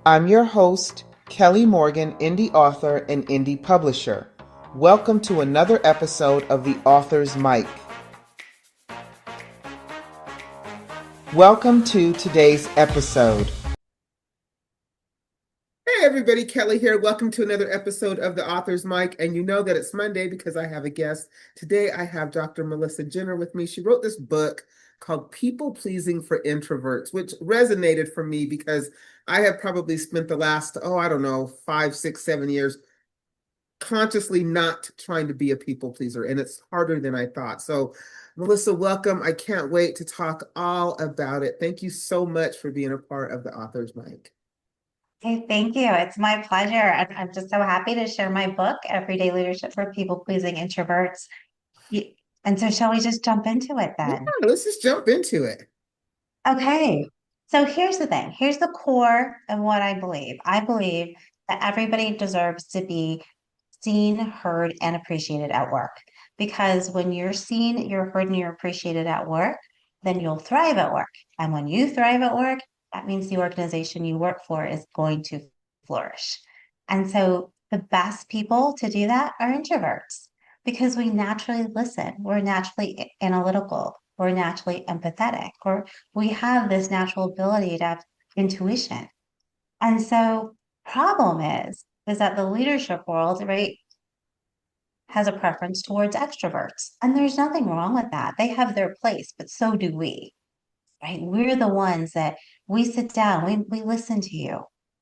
I'm your host, Kelly Morgan, indie author and indie publisher. Welcome to another episode of The Author's Mic. Welcome to today's episode. Hey everybody, Kelly here. Welcome to another episode of The Author's Mic. And you know that it's Monday because I have a guest. Today I have Dr. Melissa Jenner with me. She wrote this book called People Pleasing for Introverts, which resonated for me because I have probably spent the last, 5, 6, 7 years consciously not trying to be a people pleaser, and it's harder than I thought. So, Melissa, welcome. I can't wait to talk all about it. Thank you so much for being a part of the Author's Mic. Hey, thank you. It's my pleasure. I'm just so happy to share my book, Everyday Leadership for People-Pleasing Introverts. Y- And so, shall we just jump into it Yeah, then? let's just jump into it. Okay. So, here's the thing. Here's the core of what I believe. I believe that everybody deserves to be seen, heard, and appreciated at work. Because when you're seen, you're heard, and you're appreciated at work, then you'll thrive at work. And when you thrive at work, that means the organization you work for is going to flourish. And so the best people to do that are introverts because we naturally listen, we're naturally analytical, we're naturally empathetic, or we have this natural ability to have intuition. And so problem is that the leadership world, right, has a preference towards extroverts. And there's nothing wrong with that. They have their place, but so do we, right? We're the ones that we sit down, we listen to you,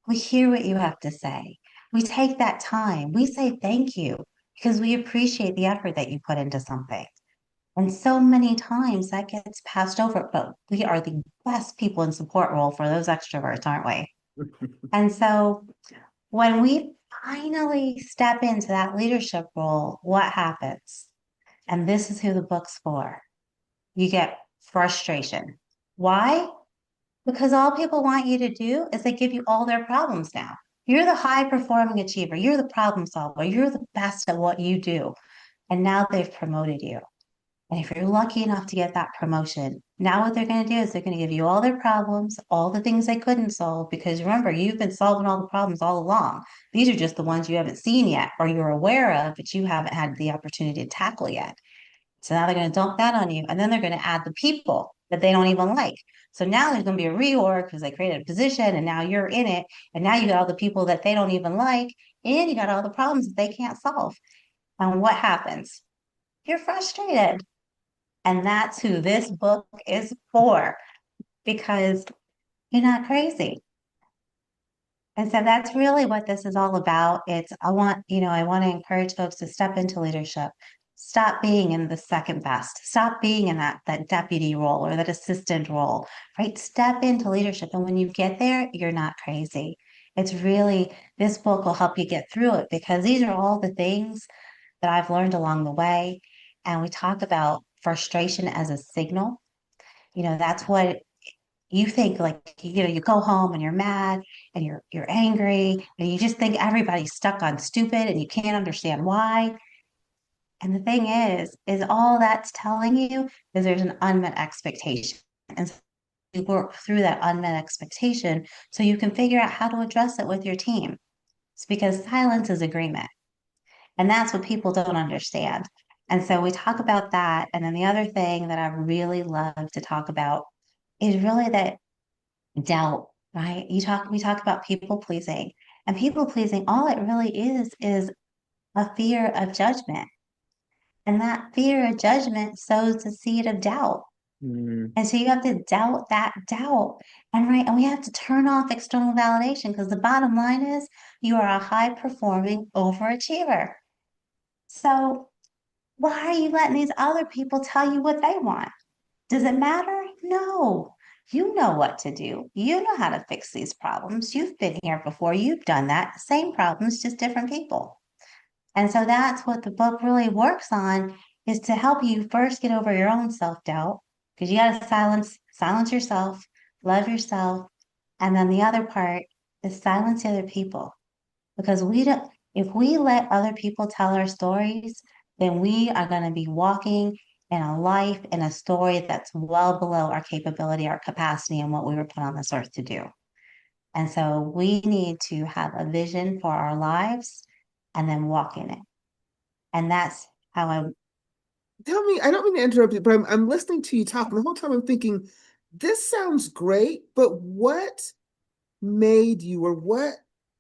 we hear what you have to say, we take that time, we say thank you because we appreciate the effort that you put into something. And so many times that gets passed over, but we are the best people in support role for those extroverts, aren't we? And so when we finally step into that leadership role, what happens? And this is who the book's for. You get frustration. Why? Because all people want you to do is they give you all their problems now. You're the high performing achiever. You're the problem solver. You're the best at what you do. And now they've promoted you. And if you're lucky enough to get that promotion, now what they're going to do is they're going to give you all their problems, all the things they couldn't solve, because remember, you've been solving all the problems all along. These are just the ones you haven't seen yet or you're aware of, but you haven't had the opportunity to tackle yet. So now they're going to dump that on you. And then they're going to add the people that they don't even like. So now there's going to be a reorg because they created a position and now you're in it. And now you got all the people that they don't even like. And you got all the problems that they can't solve. And what happens? You're frustrated. And that's who this book is for because you're not crazy. And so that's really what this is all about. I want to encourage folks to step into leadership. Stop being in the second best. Stop being in that deputy role or that assistant role, right? Step into leadership. And when you get there, you're not crazy. It's really, this book will help you get through it because these are all the things that I've learned along the way. And we talk about frustration as a signal. That's what you think like you go home and you're mad and you're angry and you just think everybody's stuck on stupid and you can't understand why. And the thing is all that's telling you is there's an unmet expectation. And so you work through that unmet expectation so you can figure out how to address it with your team. It's because silence is agreement. And that's what people don't understand. And so we talk about that. And then the other thing that I really love to talk about is really that doubt, right? We talk about people pleasing, and people pleasing, all it really is a fear of judgment. And that fear of judgment sows the seed of doubt. Mm. And so you have to doubt that doubt. And we have to turn off external validation because the bottom line is you are a high performing overachiever. So why are you letting these other people tell you what they want? Does it matter? No. You know what to do. You know how to fix these problems. You've been here before. You've done that. Same problems, just different people. And so that's what the book really works on is to help you first get over your own self-doubt because you got to silence yourself, love yourself. And then the other part is silence the other people because we don't, if we let other people tell our stories, then we are going to be walking in a life in a story that's well below our capability, our capacity, and what we were put on this earth to do. And so we need to have a vision for our lives and then walk in it. And that's how I, Tell me, I don't mean to interrupt you, but I'm listening to you talk, and the whole time I'm thinking, this sounds great, but what made you or what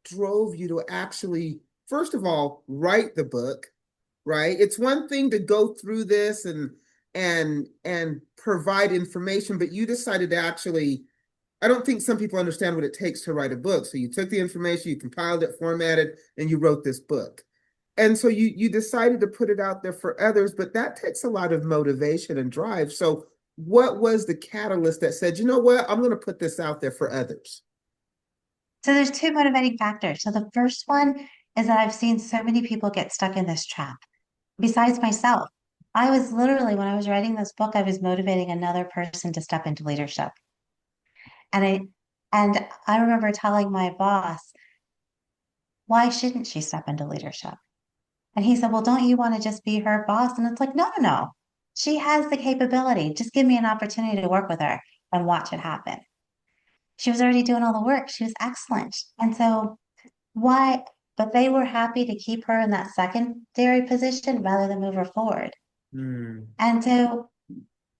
drove you to actually, first of all, write the book, right? It's one thing to go through this and provide information, but you decided to actually, I don't think some people understand what it takes to write a book. So you took the information, you compiled it, formatted, and you wrote this book. And so you decided to put it out there for others, but that takes a lot of motivation and drive. So what was the catalyst that said, you know what, I'm going to put this out there for others? so there's two motivating factors. So the first one is that I've seen so many people get stuck in this trap, besides myself. I was literally, when I was writing this book, I was motivating another person to step into leadership. And I remember telling my boss, why shouldn't she step into leadership? And he said, well, don't you want to just be her boss? And it's like, no, no, no. She has the capability. Just give me an opportunity to work with her and watch it happen. She was already doing all the work. She was excellent. And so why, but they were happy to keep her in that secondary position rather than move her forward. Hmm. And so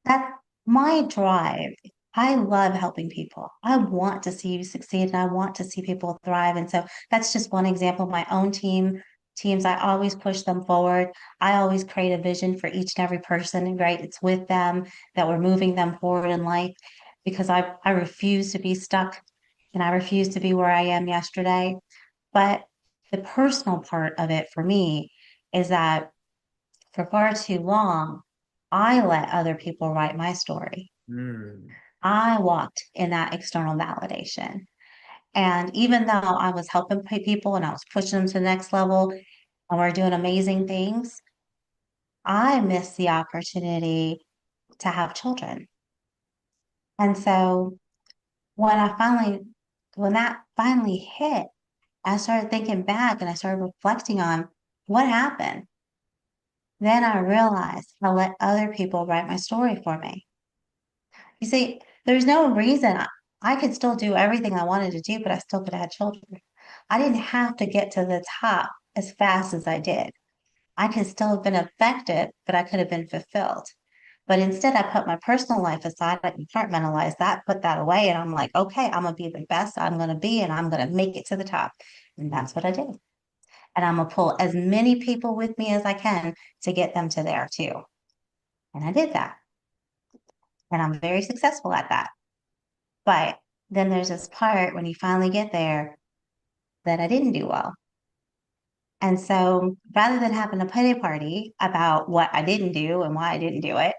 that my drive, I love helping people. I want to see you succeed and I want to see people thrive. And so that's just one example. My own teams, I always push them forward. I always create a vision for each and every person, right? It's with them that we're moving them forward in life because I refuse to be stuck and I refuse to be where I am yesterday. But the personal part of it for me is that for far too long, I let other people write my story. Hmm. I walked in that external validation. And even though I was helping people and I was pushing them to the next level and we're doing amazing things, I missed the opportunity to have children. And so when when that finally hit, I started thinking back and I started reflecting on what happened. Then I realized I let other people write my story for me. You see, there's no reason I could still do everything I wanted to do, but I still could have had children. I didn't have to get to the top as fast as I did. I could still have been affected, but I could have been fulfilled. But instead, I put my personal life aside. I compartmentalized that, put that away, and I'm like, okay, I'm gonna be the best I'm gonna be, and I'm gonna make it to the top. And that's what I did. And I'm gonna pull as many people with me as I can to get them to there too. And I did that. And I'm very successful at that. But then there's this part when you finally get there that I didn't do well. And so rather than having a pity party about what I didn't do and why I didn't do it,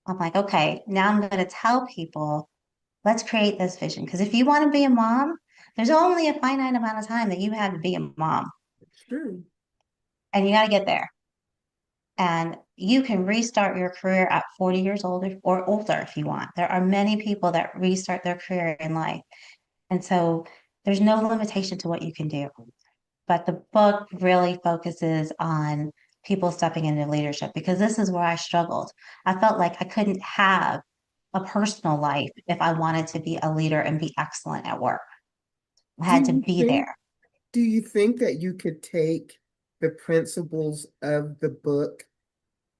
I'm like, okay, now I'm going to tell people, let's create this vision. Because if you want to be a mom, there's only a finite amount of time that you have to be a mom, It's true. and you got to get there. And you can restart your career at 40 years old or older if you want. There are many people that restart their career in life. And so there's no limitation to what you can do. But the book really focuses on people stepping into leadership because this is where I struggled. I felt like I couldn't have a personal life if I wanted to be a leader and be excellent at work. I Do had to you be think there. do you think that you could take the principles of the book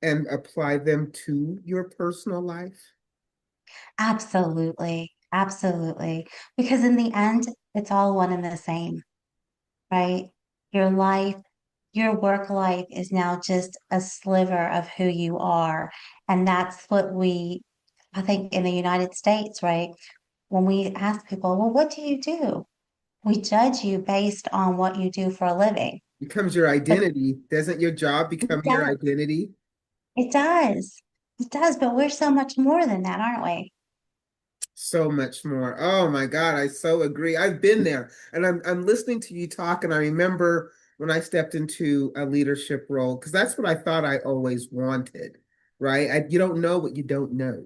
and apply them to your personal life? Absolutely. Absolutely. Because in the end, it's all one and the same, right? Your life, your work life is now just a sliver of who you are. And that's what I think in the United States, right? When we ask people, well, what do you do? We judge you based on what you do for a living. Becomes your But identity. Doesn't your job it become your does. identity? It does. It does. But we're so much more than that, aren't we? So much more. Oh my God, I so agree. I've been there and I'm listening to you talk and I remember when I stepped into a leadership role because that's what I thought I always wanted, right? You don't know what you don't know,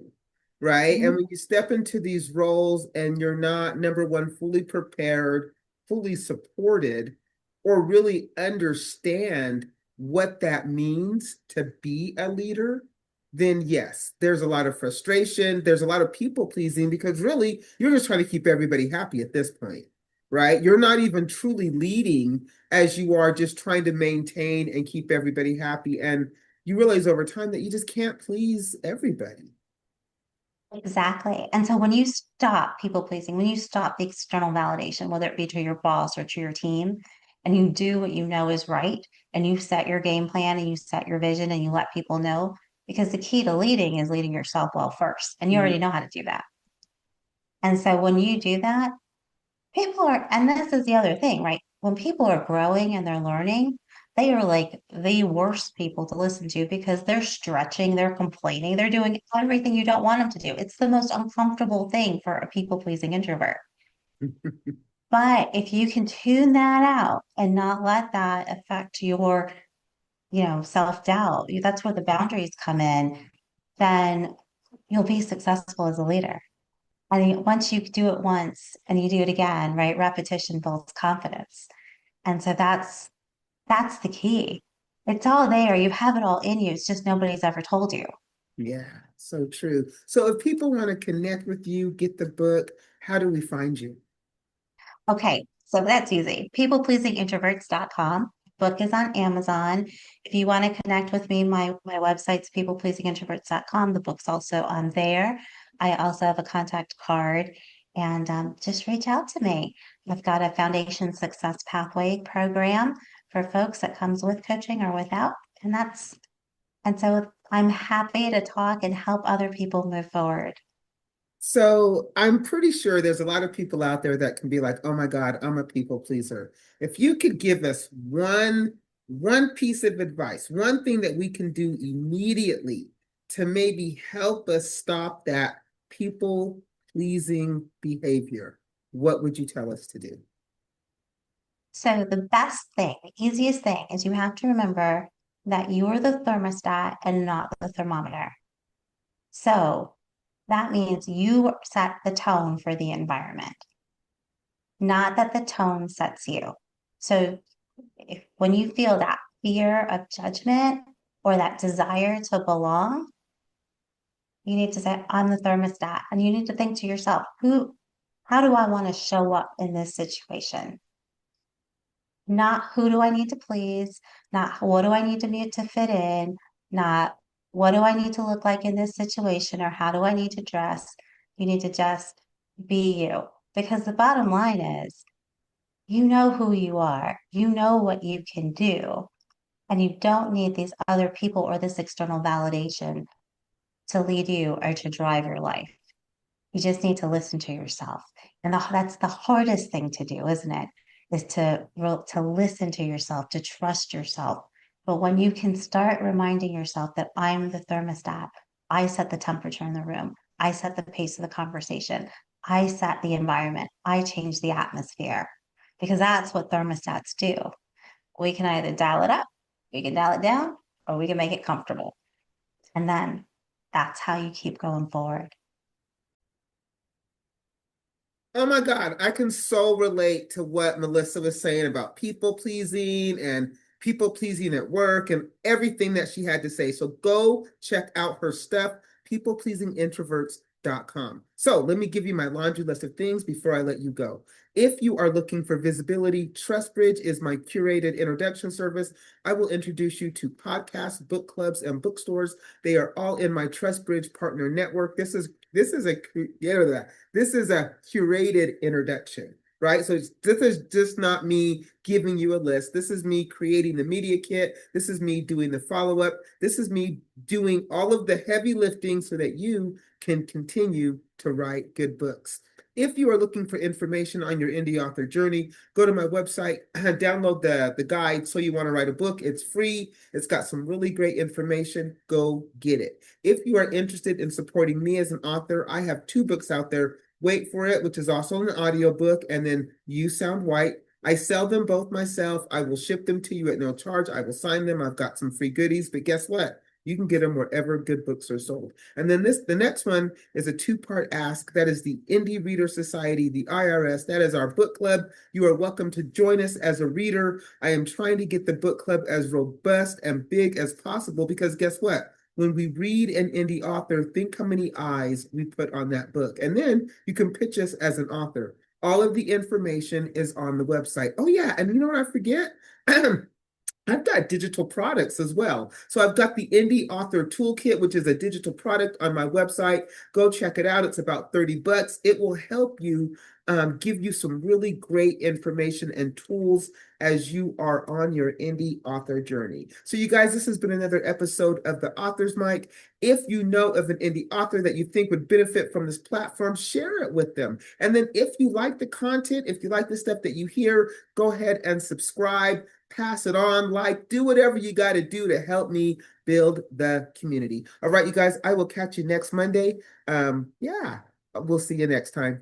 right? And Mhm. when you step into these roles and you're not, number one, fully prepared, fully supported, or really understand what that means to be a leader, then yes, there's a lot of frustration. There's a lot of people pleasing because really you're just trying to keep everybody happy at this point, right? You're not even truly leading as you are just trying to maintain and keep everybody happy. And you realize over time that you just can't please everybody. Exactly. And so when you stop people pleasing, when you stop the external validation, whether it be to your boss or to your team, and you do what you know is right, and you set your game plan and you set your vision and you let people know, because the key to leading is leading yourself well first. And you already know how to do that. And so when you do that, people are, and this is the other thing, right? When people are growing and they're learning, they are like the worst people to listen to because they're stretching, they're complaining, they're doing everything you don't want them to do. It's the most uncomfortable thing for a people pleasing introvert. But if you can tune that out and not let that affect your, self-doubt, that's where the boundaries come in, then you'll be successful as a leader. I think once you do it once and you do it again, right? Repetition builds confidence. And so that's the key. It's all there. You have it all in you. It's just nobody's ever told you. Yeah, so true. So if people want to connect with you, get the book, how do we find you? Okay, so that's easy. Peoplepleasingintroverts.com. Book is on Amazon. If you want to connect with me, my website's peoplepleasingintroverts.com. The book's also on there. I also have a contact card and just reach out to me. I've got a Foundation Success Pathway program for folks that comes with coaching or without. And so I'm happy to talk and help other people move forward. So I'm pretty sure there's a lot of people out there that can be like, oh my God, I'm a people pleaser. If you could give us one piece of advice, one thing that we can do immediately to maybe help us stop that people pleasing behavior, what would you tell us to do? So the best thing, the easiest thing is you have to remember that you're the thermostat and not the thermometer. So that means you set the tone for the environment, not that the tone sets you. So when you feel that fear of judgment or that desire to belong, you need to say, I'm the thermostat. And you need to think to yourself, how do I want to show up in this situation? Not who do I need to please, not what do I need to be to fit in, not what do I need to look like in this situation or how do I need to dress. You need to just be you. Because the bottom line is, you know who you are, you know what you can do, and you don't need these other people or this external validation to lead you or to drive your life. You just need to listen to yourself. And that's the hardest thing to do, isn't it? Is to listen to yourself, to trust yourself. But when you can start reminding yourself that I'm the thermostat, I set the temperature in the room, I set the pace of the conversation, I set the environment, I change the atmosphere, because that's what thermostats do. We can either dial it up, we can dial it down, or we can make it comfortable. And then that's how you keep going forward. Oh my God, I can so relate to what Melissa was saying about people pleasing and people pleasing at work and everything that she had to say. So go check out her stuff, peoplepleasingintroverts.com. So let me give you my laundry list of things before I let you go. If you are looking for visibility, TrustBridge is my curated introduction service. I will introduce you to podcasts, book clubs, and bookstores. They are all in my TrustBridge partner network. This is a curated introduction, right? So this is just not me giving you a list. This is me creating the media kit. This is me doing the follow-up. This is me doing all of the heavy lifting so that you can continue to write good books. If you are looking for information on your indie author journey, go to my website, download the guide, So You Want to Write a Book. It's free. It's got some really great information. Go get it. If you are interested in supporting me as an author, I have two books out there. Wait for It, which is also an audiobook, and then You Sound White. I sell them both myself. I will ship them to you at no charge. I will sign them. I've got some free goodies, but guess what? You can get them wherever good books are sold. And then the next one is a two-part ask. That is the Indie Reader Society, the IRS. That is our book club. You are welcome to join us as a reader. I am trying to get the book club as robust and big as possible because guess what? when we read an indie author, think how many eyes we put on that book. And then you can pitch us as an author. All of the information is on the website. Oh, yeah. And you know what I forget? I've got digital products as well. So I've got the Indie Author Toolkit, which is a digital product on my website. Go check it out. It's about $30. It will help you give you some really great information and tools as you are on your indie author journey. So you guys, this has been another episode of The Author's Mic. If you know of an indie author that you think would benefit from this platform, share it with them. And then if you like the content, if you like the stuff that you hear, go ahead and subscribe, pass it on, like, do whatever you got to do to help me build the community. All right, you guys, I will catch you next Monday. Yeah, we'll see you next time.